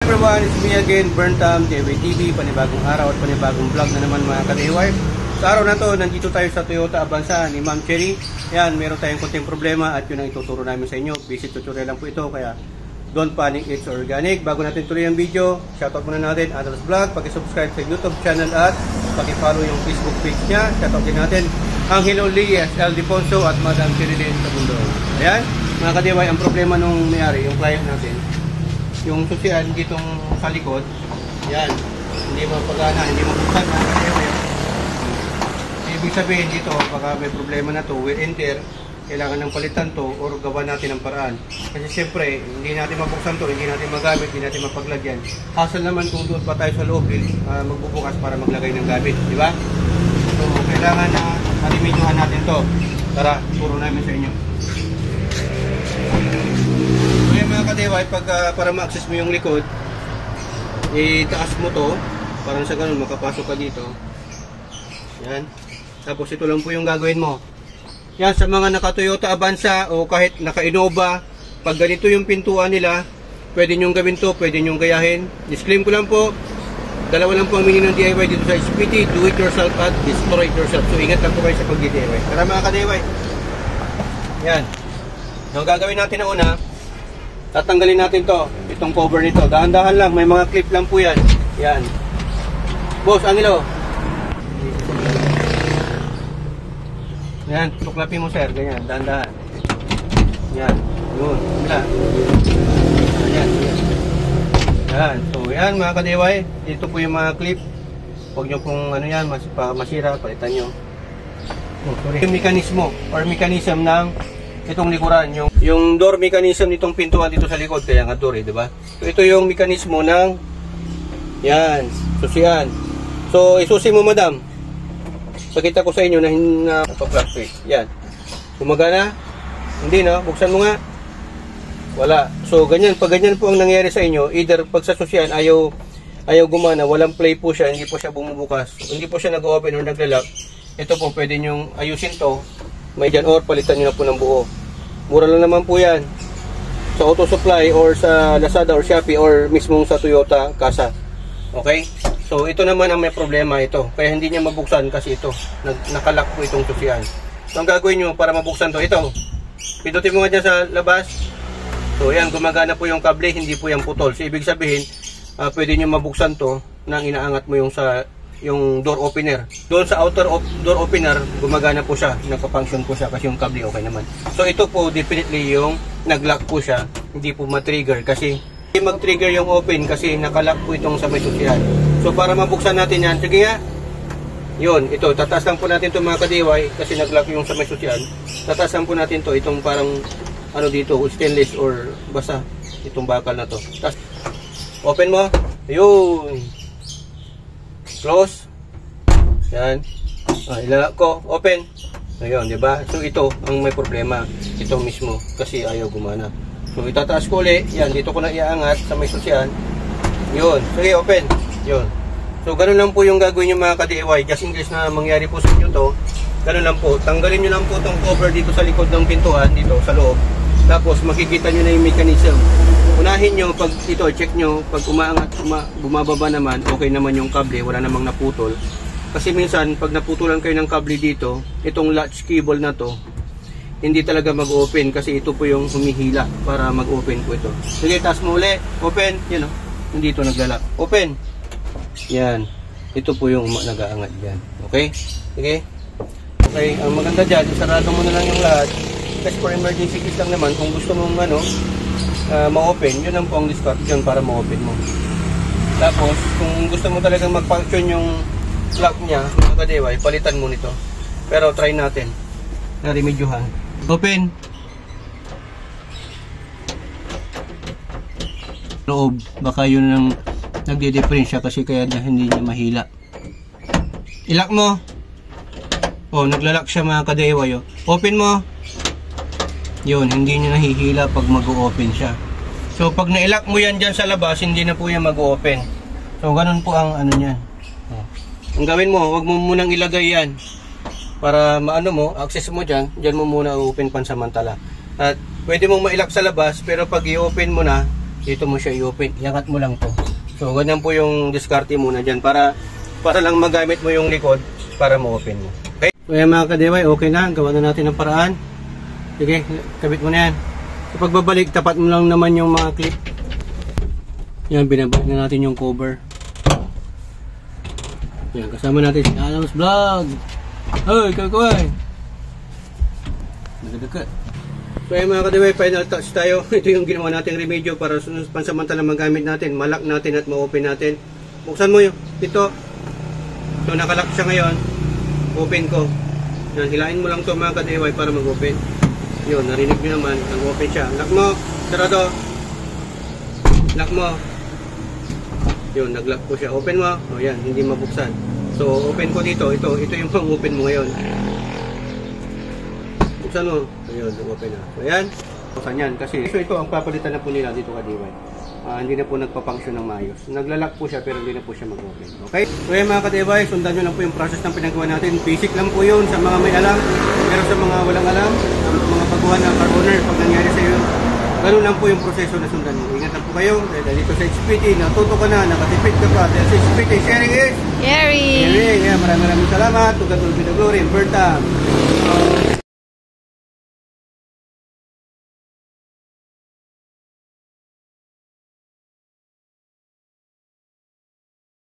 everyone, it's me again, Burntam, DIY TV, panibagong araw at panibagong vlog na naman mga ka-DIY. Sa araw na to, nandito tayo sa Toyota Avanza ni Ma'am Cherry. Yan, meron tayong konting problema at yun ang ituturo namin sa inyo. Basic tutorial lang po ito, kaya don't panic, it's organic. Bago natin tuloy ang video, shoutout muna natin Adol's Vlog, paki-subscribe sa YouTube channel at paki-follow yung Facebook page niya. Shoutout din natin Angelo Lias, L. Diponso at Madam Cherry din sa Bundong. Ayan, mga ka-DIY, ang problema nung may-ari, yung client natin, yung susian ditong sa likod, yan, hindi mo pagana, hindi mo buksan mga ka-DIY. Ibig sabihin dito, baka may problema na to, wear and tear, kailangan ng palitan to or gawa natin ng paraan. Kasi siyempre, hindi natin mabuksan to, hindi natin magamit, hindi natin mapaglagyan. Hassle naman kung doon pa tayo sa loob, magbubukas para maglagay ng gamit, di ba? So, kailangan na alimidyohan natin to. Tara, turo namin sa inyo. So, yung mga ka-DIY, para ma-access mo yung likod, itaas mo to, parang sa ganun, makapasok ka dito. Yan. Tapos ito lang po yung gagawin mo. Yan, sa mga naka-Toyota Avanza o kahit naka-Innova, pag ganito yung pintuan nila, pwede nyong gawin to, pwede nyong gayahin. Disclaim ko lang po, dalawa lang po ang meaning ng DIY dito sa SPT, do it yourself at destroy it yourself. So ingat lang po kayo sa pag-DIY. Tara mga ka-DIY. Yan. Ang gagawin natin na una, tatanggalin natin to, itong cover nito. Dahan-dahan lang, may mga clip lang po yan. Yan. Boss, Angelo. Yan, tuklapin mo sir, ganyan, dahan-dahan. Yan, yun, wala. Yan, yan. Yan, so yan mga ka-DIY, dito po yung mga clip. Huwag nyo pong ano yan, masira, palitan nyo. Oh, sorry. Yung mekanismo or mechanism ng itong likuran, yung door mechanism nitong pintuan dito sa likod, kaya nga door di ba? So ito yung mekanismo ng yan, susian. So isusi mo madam. Pakita ko sa inyo na napaplastic. Yan. Gumagana? Hindi no? Buksan mo nga. Wala. So ganyan, pag ganyan po ang nangyari sa inyo, either pag sa susian ayaw gumana, walang play po siya, hindi po siya bumubukas, hindi po siya nag-open or naglalak. Ito po pwede nyong ayusin to. May dyan or palitan nyo na po ng buo. Mura lang naman po yan sa Auto Supply or sa Lazada or Shopee or mismong sa Toyota Casa. Okay? So ito naman ang may problema ito. Kaya hindi niya mabuksan kasi ito nakalock po itong susian. So ang gagawin nyo para mabuksan to, ito. Pindutin mo nga dyan sa labas. So yan, gumagana po yung kable, hindi po yan putol. So ibig sabihin, pwede nyo mabuksan to nang inaangat mo yung door opener. Doon sa outer door opener, gumagana po siya, nakafunction po siya kasi yung kable okay naman. So ito po definitely yung naglock po siya, hindi po ma-trigger kasi hindi mag-trigger yung open kasi nakalock po itong sa may susian. So para mabuksan natin yan, sige nga. Yun, ito, tataas lang po natin itong mga ka-DIY kasi naglock yung sa may susian. Tataas lang po natin to, itong parang ano dito, stainless or basta itong bakal na to. Tapos open mo. Ayun. Close. Yan. Ilalak ko. Open. Ayun, di ba? So ito ang may problema. Ito mismo kasi ayaw gumana. So itataas ko ulit. Yan, dito ko na iaangat sa may susian. Yun. Sige, open. Yun. So ganun lang po yung gagawin yung mga ka-DIY. Just in case na mangyari po sa inyo to, ganun lang po. Tanggalin nyo lang po itong cover dito sa likod ng pintuan, dito sa loob. Tapos makikita nyo na yung mechanism. Unahin nyo, pag ito, check nyo, pag umaangat, bumababa naman, okay naman yung kable, wala namang naputol. Kasi minsan, pag naputulan kayo ng kable dito, itong latch cable na to, hindi talaga mag-open kasi ito po yung humihila para mag-open po ito. Sige, taas mo ulit. Open. Yan o. Hindi ito naglalak. Open. Yan. Ito po yung nag-aangat dyan. Okay? Sige. Okay. Ang maganda dyan, isarado mo na lang yung lahat. Kasi for emergency case lang naman, kung gusto mong ma-open, yun ang po ang discard dyan para ma-open mo. Tapos, kung gusto mo talagang mag-function yung lock niya, mga ka-DIY, palitan mo nito. Pero try natin na remedyohan. Open. Loob, baka yun ang nagde-difference kasi kaya hindi niya mahila. Ilock mo. Oh, naglalak siya mga ka-DIY. Open mo. Yun, hindi niya nahihila pag mag-open siya. So pag na-ilock mo yan dyan sa labas, hindi na po yan mag-open. So ganun po ang ano niyan. Ang gawin mo, wag mo munang ilagay yan. Para maano mo, access mo dyan, dyan mo muna open pansamantala. At pwede mong ma-ilock sa labas, pero pag i-open mo na, dito mo siya i-open. Iangat mo lang to. So, ganyan po yung diskarte muna dyan para lang magamit mo yung likod para ma-open mo. Okay? So, yan mga ka-DIY, okay na. Gawa na natin ng paraan. Sige, kabit mo na yan. So, pagbabalik, tapat mo lang naman yung mga clip. Yan, binabalik na natin yung cover. Yan, kasama natin si Adams Vlog. Hoy, kaway! Nagadakat. So ayun mga ka-DIY, final touch tayo. Ito yung ginawa nating remedyo para pansamantala magamit natin, malak natin at ma-open natin. Buksan mo yun, ito. So nakalock siya ngayon. Open ko. Yan, hilain mo lang to mga ka-DIY para mag-open. Yun, narinig nyo naman, nag-open siya. Lock mo, sarado. Lock mo. Yun, nag-lock po siya. Open mo. O yan, hindi mabuksan. So open ko dito, ito yung pang-open mo ngayon. Buksan mo. Ayun, nag-open na. So, ayan. Buksan yan. Kasi, so ito ang papalitan na po nila dito ka-DIY. Hindi na po nagpa-function ng maayos. Naglalak po siya pero hindi na po siya mag-open. Okay? So, ayan mga ka-DIY, sundan nyo lang po yung process ng pinagawa natin. Basic lang po yun sa mga may alam. Pero sa mga walang alam, sa mga baguhan ng car owner, pag nangyari sa iyo, ganun lang po yung proseso na sundan mo. Ingat lang po kayo. Dahil dito sa HPT, natuto ka na, nakatipid ka pa. Dahil sa HPT, sharing is... Yeri! Sharing! Yeah, maraming salamat. Tugatulog with the glory. Berta.